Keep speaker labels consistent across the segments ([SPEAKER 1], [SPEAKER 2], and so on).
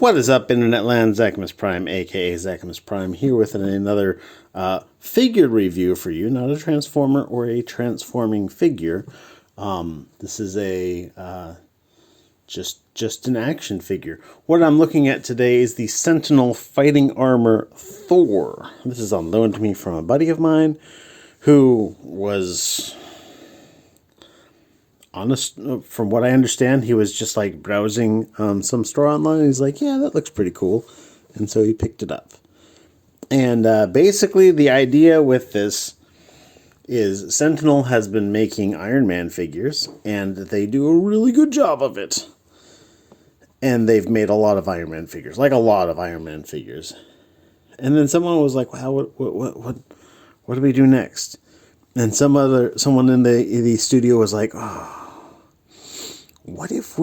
[SPEAKER 1] What is up, Internet Land? Zachamus Prime, aka Zachamus Prime, here with another figure review for you. Not a transformer or a transforming figure. This is a just an action figure. What I'm looking at today is the Sentinel fighting armor Thor. This is on loan to me from a buddy of mine who was, honest, from what I understand, he was just like browsing some store online. And he's like, yeah, that looks pretty cool. And so he picked it up. And basically the idea with this is Sentinel has been making Iron Man figures, and they do a really good job of it. And they've made a lot of Iron Man figures, like a lot of Iron Man figures. And then someone was like, wow, what do we do next? And someone in the studio was like, oh, what if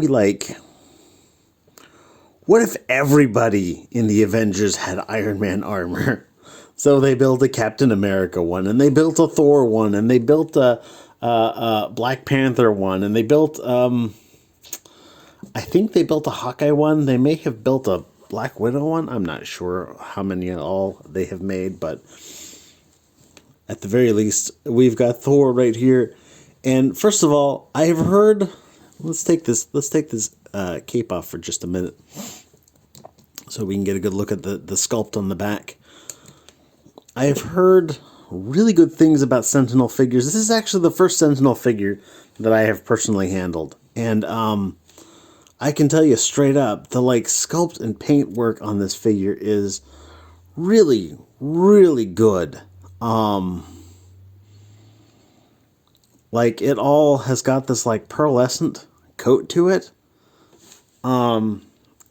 [SPEAKER 1] everybody in the Avengers had Iron Man armor? So they built a Captain America one, and they built a Thor one, and they built a Black Panther one, and they built, I think they built a Hawkeye one. They may have built a Black Widow one. I'm not sure how many in all they have made, but at the very least, we've got Thor right here. And first of all, I have heard, let's take this cape off for just a minute so we can get a good look at the sculpt on the back. I have heard really good things about Sentinel figures. This is actually the first Sentinel figure that I have personally handled. And I can tell you straight up, the sculpt and paint work on this figure is really, really good. It all has got this pearlescent coat to it. And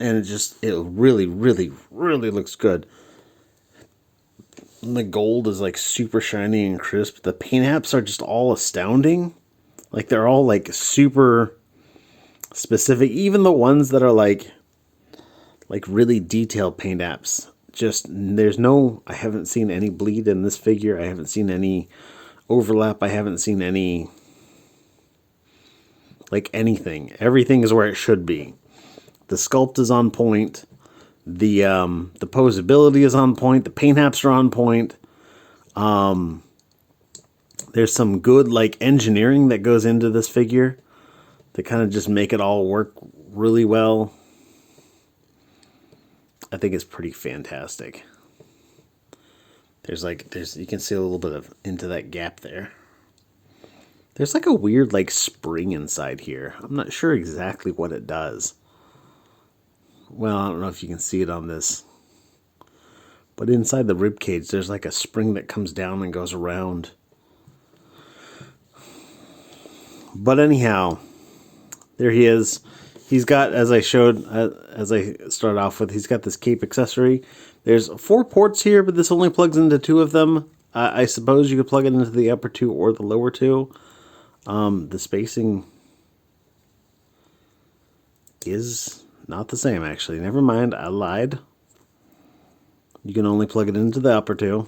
[SPEAKER 1] it really, really, really looks good. And the gold is super shiny and crisp. The paint apps are just all astounding. They're all super specific. Even the ones that are really detailed paint apps. I haven't seen any bleed in this figure. I haven't seen any overlap. I haven't seen any anything. Everything is where it should be. The sculpt is on point. The posability is on point. The paint apps are on point. There's some good engineering that goes into this figure to kind of just make it all work really well. I think it's pretty fantastic. There's you can see a little bit of into that gap there. There's a weird spring inside here. I'm not sure exactly what it does. Well, I don't know if you can see it on this. But inside the rib cage, there's a spring that comes down and goes around. But anyhow, there he is. He's got, as I showed, as I started off with, he's got this cape accessory. There's 4 ports here, but this only plugs into 2 of them. I suppose you could plug it into the upper 2 or the lower 2. The spacing is not the same, actually. Never mind, I lied. You can only plug it into the upper 2.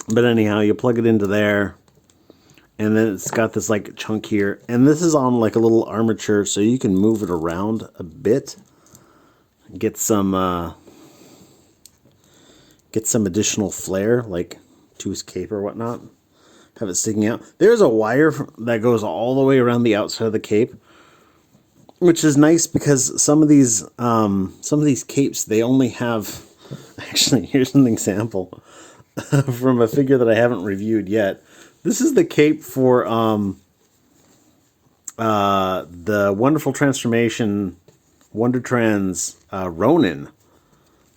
[SPEAKER 1] But anyhow, you plug it into there. And then it's got this chunk here. And this is on a little armature, so you can move it around a bit. Get some additional flair, to his cape or whatnot. Have it sticking out. There's a wire that goes all the way around the outside of the cape, which is nice because some of these capes, they only have. Actually, here's an example from a figure that I haven't reviewed yet. This is the cape for the Wonderful Transformation Wonder Trans Ronin,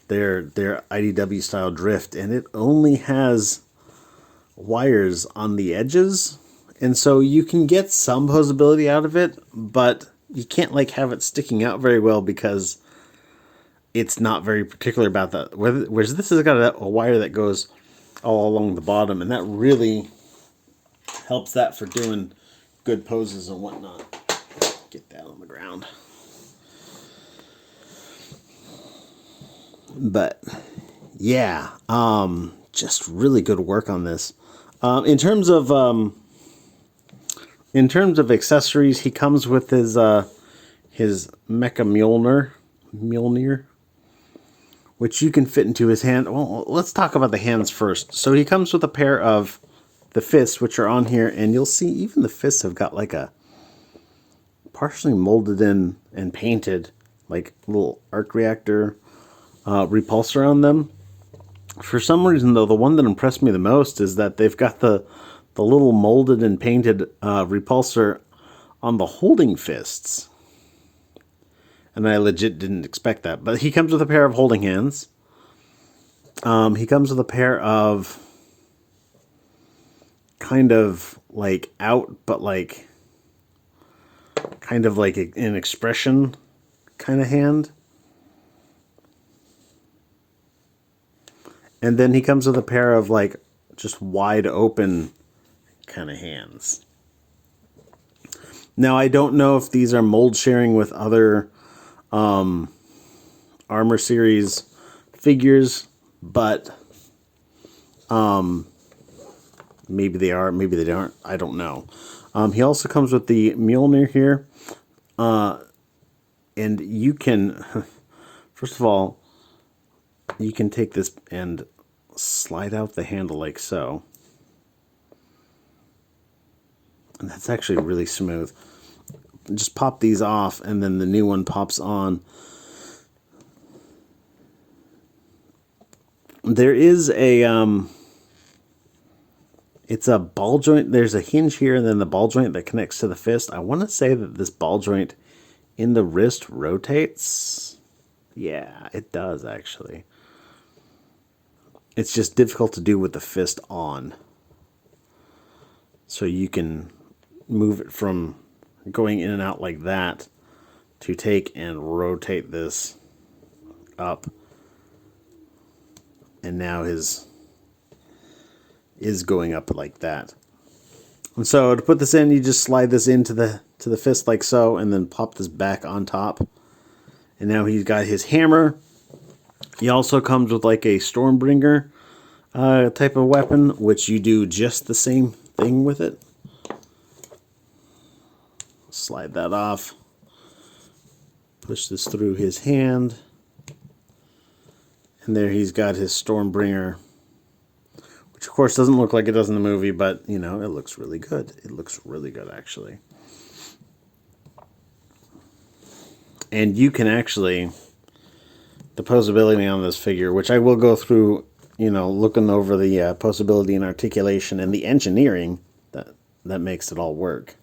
[SPEAKER 1] their IDW style drift, and it only has wires on the edges, and so you can get some posability out of it, but you can't have it sticking out very well because it's not very particular about that. Whereas this has got a wire that goes all along the bottom, and that really helps that for doing good poses and whatnot. Get that on the ground. But yeah, just really good work on this. In terms of accessories, he comes with his his Mjolnir, which you can fit into his hand. Well, let's talk about the hands first. So he comes with a pair of the fists, which are on here, and you'll see even the fists have got like a partially molded in and painted like little arc reactor repulsor on them. For some reason, though, the one that impressed me the most is that they've got the little molded and painted repulsor on the holding fists. And I legit didn't expect that. But he comes with a pair of holding hands. He comes with a pair of kind of like out, but like kind of like an expression kind of hand. And then he comes with a pair of like just wide open kind of hands. Now I don't know if these are mold sharing with other Armor Series figures, but maybe they are, maybe they aren't. I don't know. He also comes with the Mjolnir here, and you can, first of all, you can take this and slide out the handle like so. And that's actually really smooth. Just pop these off, and then the new one pops on. There is a, it's a ball joint. There's a hinge here, and then the ball joint that connects to the fist. I want to say that this ball joint in the wrist rotates. Yeah, it does, actually. It's just difficult to do with the fist on. So you can move it from going in and out like that to take and rotate this up. And now his is going up like that. And so to put this in, you just slide this into the fist like so, and then pop this back on top. And now he's got his hammer. He also comes with like a Stormbringer type of weapon, which you do just the same thing with it. Slide that off. Push this through his hand. And there he's got his Stormbringer, which of course doesn't look like it does in the movie, but you know, it looks really good. It looks really good, actually. And you can actually, the posability on this figure, which I will go through, you know, looking over the posability and articulation and the engineering that makes it all work.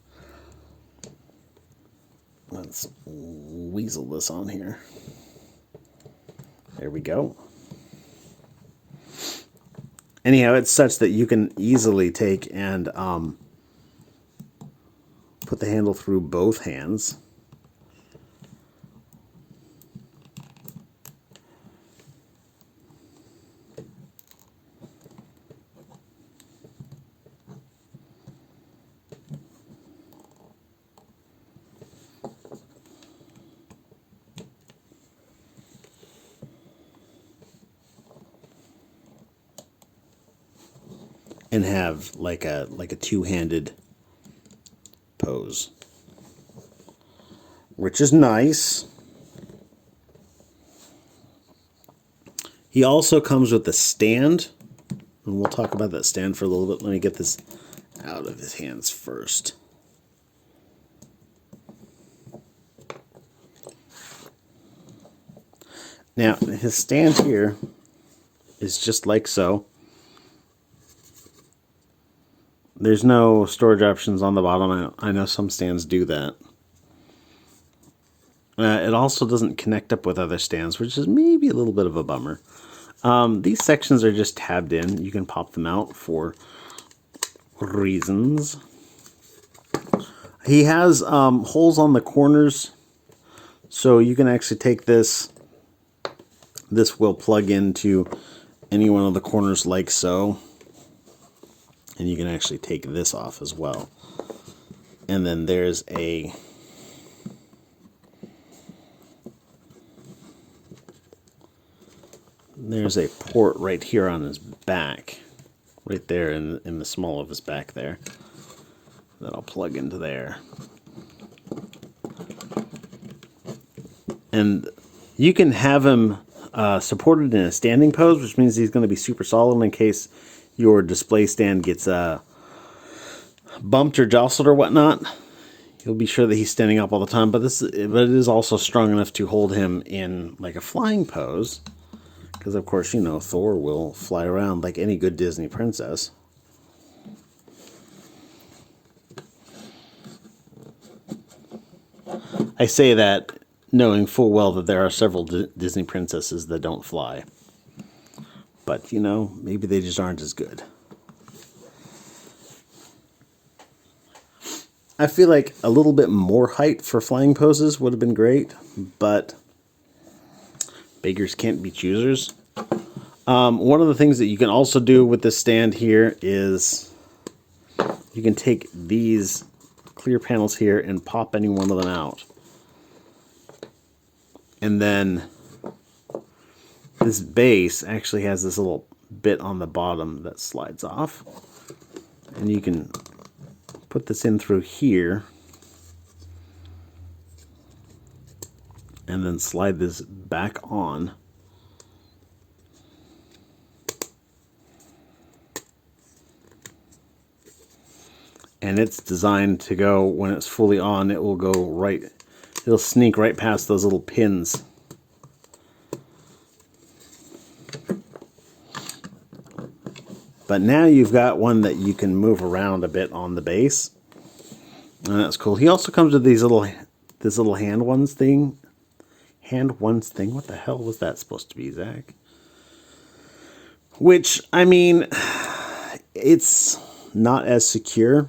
[SPEAKER 1] Let's weasel this on here. There we go. Anyhow, it's such that you can easily take and put the handle through both hands. And have like a two-handed pose, which is nice. He also comes with a stand, and we'll talk about that stand for a little bit. Let me get this out of his hands first. Now, his stand here is just like so. There's no storage options on the bottom. I know some stands do that. It also doesn't connect up with other stands, which is maybe a little bit of a bummer. These sections are just tabbed in. You can pop them out for reasons. He has holes on the corners, so you can actually take this. This will plug into any one of the corners like so. And you can actually take this off as well. And then there's a port right here on his back. Right there in the small of his back there. That'll plug into there. And you can have him supported in a standing pose, which means he's going to be super solid in case your display stand gets bumped or jostled or whatnot. You'll be sure that he's standing up all the time, but it is also strong enough to hold him in like a flying pose. Because, of course, you know, Thor will fly around like any good Disney princess. I say that knowing full well that there are several Disney princesses that don't fly. But, you know, maybe they just aren't as good. I feel like a little bit more height for flying poses would have been great, but beggars can't be choosers. One of the things that you can also do with this stand here is you can take these clear panels here and pop any one of them out. And then this base actually has this little bit on the bottom that slides off. And you can put this in through here and then slide this back on. And it's designed to go, when it's fully on, it will go right, it'll sneak right past those little pins. But now you've got one that you can move around a bit on the base. And that's cool. He also comes with this little hand ones thing. Hand ones thing? What the hell was that supposed to be, Zach? Which, I mean, it's not as secure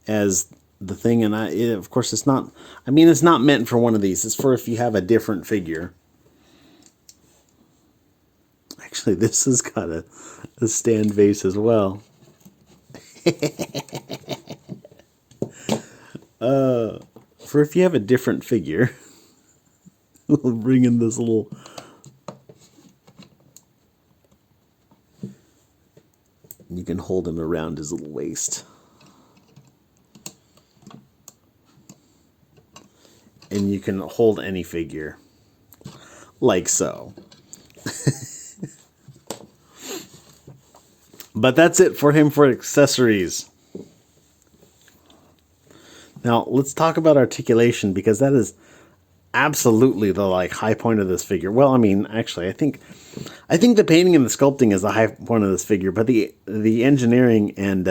[SPEAKER 1] as the thing, and of course it's not, I mean, it's not meant for one of these. It's for if you have a different figure. Actually, this has got a stand base as well. For if you have a different figure, we'll bring in this little, you can hold him around his little waist. And you can hold any figure, like so. But that's it for him for accessories. Now, let's talk about articulation, because that is absolutely the high point of this figure. Well, I mean, actually, I think the painting and the sculpting is the high point of this figure, but the engineering and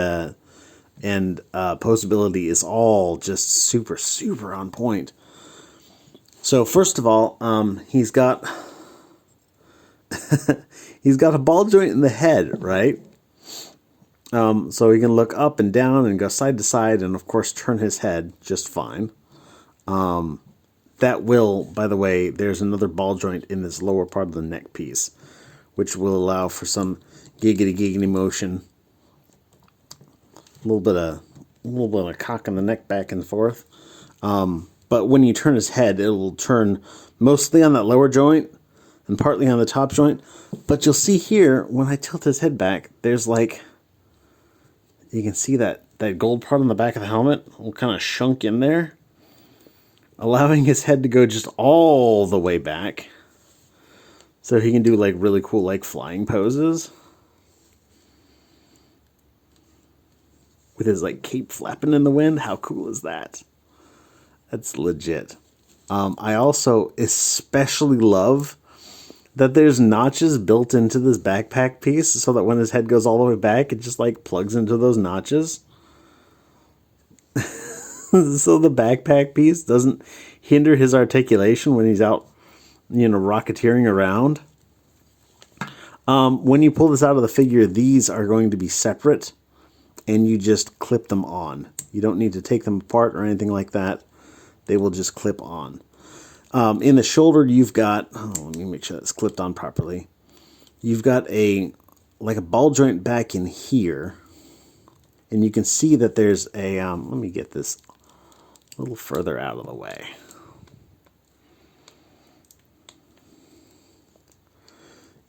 [SPEAKER 1] posability is all just super, super on point. So first of all, he's got he's got a ball joint in the head, right? So he can look up and down and go side to side, and of course turn his head just fine. That will, by the way, there's another ball joint in this lower part of the neck piece, which will allow for some giggity motion. A little bit of cock in the neck back and forth. But when you turn his head, it will turn mostly on that lower joint and partly on the top joint. But you'll see here, when I tilt his head back, there's you can see that gold part on the back of the helmet will kind of shunk in there, allowing his head to go just all the way back. So he can do really cool flying poses. With his cape flapping in the wind. How cool is that? That's legit. I also especially love that there's notches built into this backpack piece so that when his head goes all the way back, it just plugs into those notches. So the backpack piece doesn't hinder his articulation when he's out, rocketeering around. When you pull this out of the figure, these are going to be separate, and you just clip them on. You don't need to take them apart or anything like that. They will just clip on. In the shoulder, you've got, let me make sure that's clipped on properly. You've got a ball joint back in here. And you can see that there's a, let me get this a little further out of the way.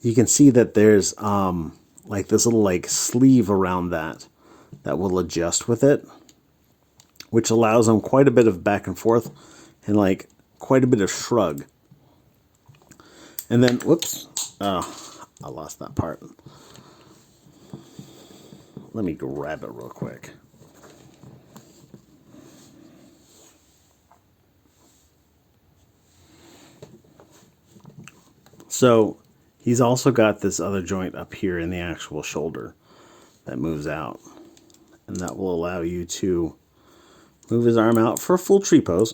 [SPEAKER 1] You can see that there's this little sleeve around that will adjust with it, which allows them quite a bit of back and forth and quite a bit of shrug. And then, whoops, oh, I lost that part. Let me grab it real quick. So he's also got this other joint up here in the actual shoulder that moves out. And that will allow you to move his arm out for a full tree pose.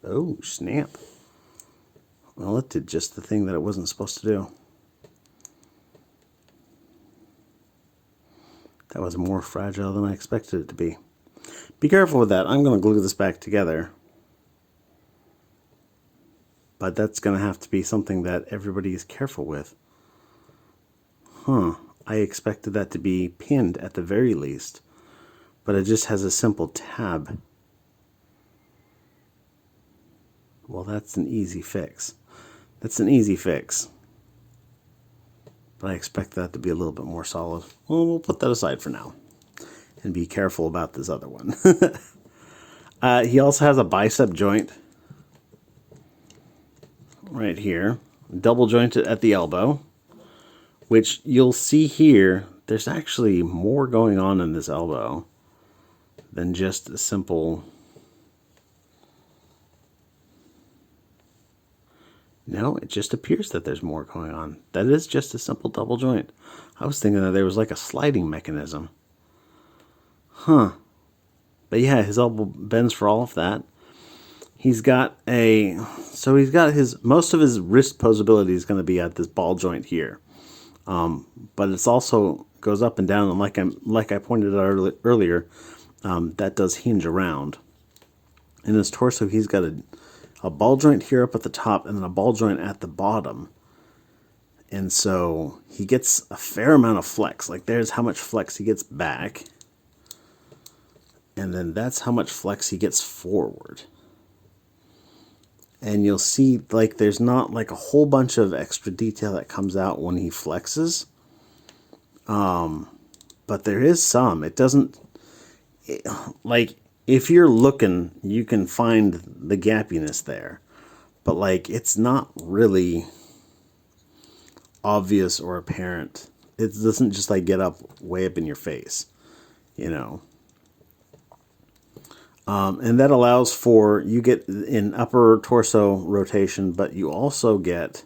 [SPEAKER 1] Oh, snap. Well, it did just the thing that it wasn't supposed to do. That was more fragile than I expected it to be. Be careful with that. I'm going to glue this back together. But that's going to have to be something that everybody is careful with. I expected that to be pinned at the very least. But it just has a simple tab. Well, that's an easy fix. That's an easy fix. But I expect that to be a little bit more solid. Well, we'll put that aside for now. And be careful about this other one. He also has a bicep joint. Right here. Double jointed at the elbow. Which you'll see here, there's actually more going on in this elbow than just a simple... No, it just appears that there's more going on. That is just a simple double joint. I was thinking that there was like a sliding mechanism. But yeah, his elbow bends for all of that. He's got most of his wrist posability is going to be at this ball joint here. But it's also goes up and down, and like I pointed out earlier, that does hinge around. In his torso, he's got a ball joint here up at the top and then a ball joint at the bottom. And so he gets a fair amount of flex. Like there's how much flex he gets back. And then that's how much flex he gets forward. And you'll see like there's not like a whole bunch of extra detail that comes out when he flexes. But there is some. It doesn't... like... If you're looking, you can find the gappiness there. But, like, it's not really obvious or apparent. It doesn't just, like, get way up in your face, you know. And that allows for, you get an upper torso rotation, but you also get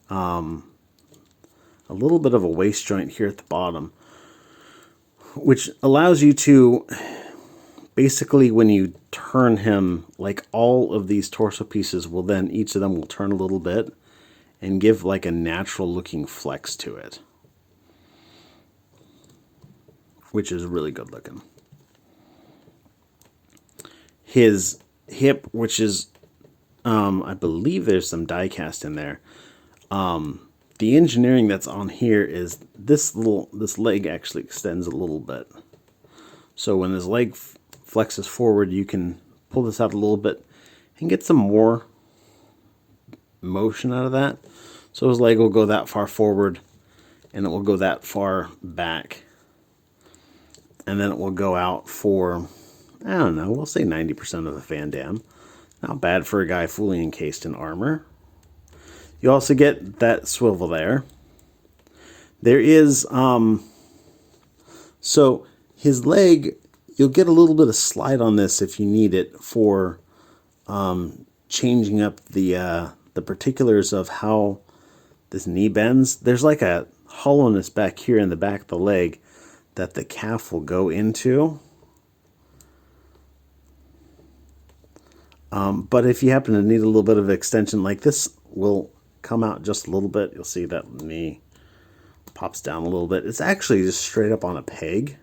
[SPEAKER 1] a little bit of a waist joint here at the bottom, which allows you to... Basically, when you turn him, like all of these torso pieces will then, each of them will turn a little bit and give like a natural looking flex to it. Which is really good looking. His hip, which is, I believe there's some die cast in there. The engineering that's on here is this leg actually extends a little bit. So when his leg flexes forward, you can pull this out a little bit and get some more motion out of that. So his leg will go that far forward and it will go that far back. And then it will go out for, I don't know, we'll say 90% of the Van Damme. Not bad for a guy fully encased in armor. You also get that swivel there. There is, so his leg, you'll get a little bit of slide on this if you need it for changing up the particulars of how this knee bends. There's like a hollowness back here in the back of the leg that the calf will go into. But if you happen to need a little bit of extension, like this will come out just a little bit. You'll see that knee pops down a little bit. It's actually just straight up on a peg.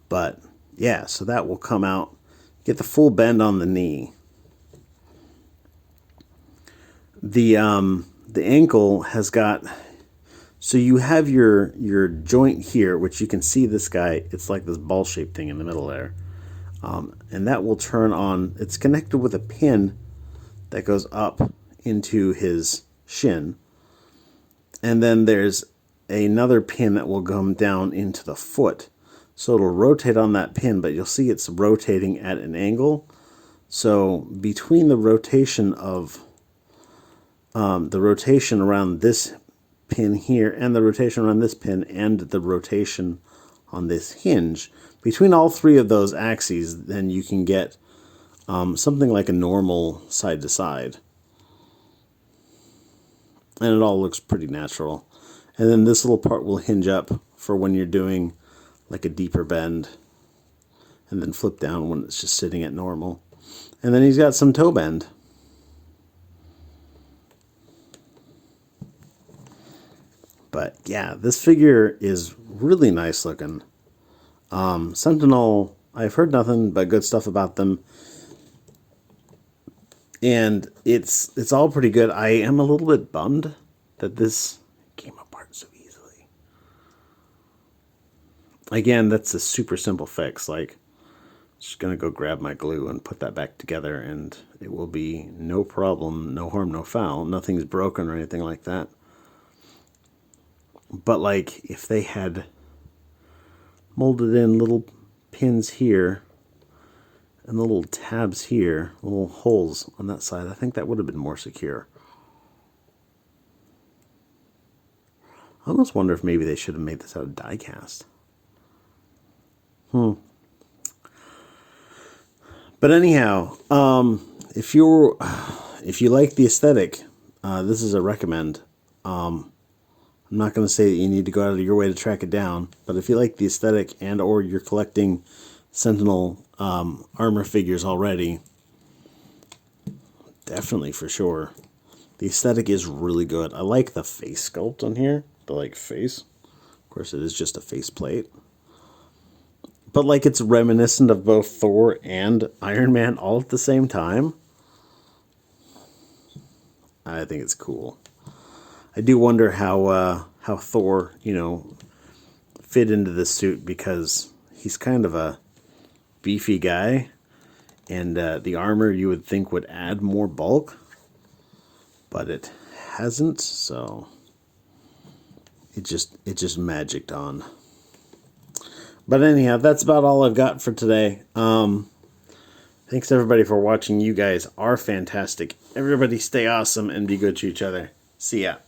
[SPEAKER 1] But yeah, so that will come out. Get the full bend on the knee. The ankle has got, so you have your joint here, which you can see this guy, it's like this ball-shaped thing in the middle there. And that will turn on, it's connected with a pin that goes up into his shin. And then there's another pin that will come down into the foot. So it'll rotate on that pin, but you'll see it's rotating at an angle. So between the rotation of the rotation around this pin here and the rotation around this pin and the rotation on this hinge, between all three of those axes, then you can get something like a normal side to side. And it all looks pretty natural. And then this little part will hinge up for when you're doing like a deeper bend, and then flip down when it's just sitting at normal. And then he's got some toe bend. But yeah, this figure is really nice looking. Sentinel, I've heard nothing but good stuff about them. And it's all pretty good. I am a little bit bummed that this came apart so easily. Again, that's a super simple fix. Like, just gonna go grab my glue and put that back together, and it will be no problem, no harm, no foul. Nothing's broken or anything like that. But like, if they had molded in little pins here and little tabs here, little holes on that side, I think that would have been more secure. I almost wonder if maybe they should have made this out of die cast. But anyhow, if you like the aesthetic, this is a recommend. I'm not going to say that you need to go out of your way to track it down, but if you like the aesthetic and or you're collecting Sentinel armor figures already, definitely for sure. The aesthetic is really good. I like the face sculpt on here, the like face. Of course, it is just a face plate. But like, it's reminiscent of both Thor and Iron Man all at the same time. I think it's cool. I do wonder how Thor, fit into this suit, because he's kind of a beefy guy, and the armor you would think would add more bulk, but it hasn't. So it just magicked on. But anyhow, that's about all I've got for today. Thanks everybody for watching. You guys are fantastic. Everybody stay awesome and be good to each other. See ya.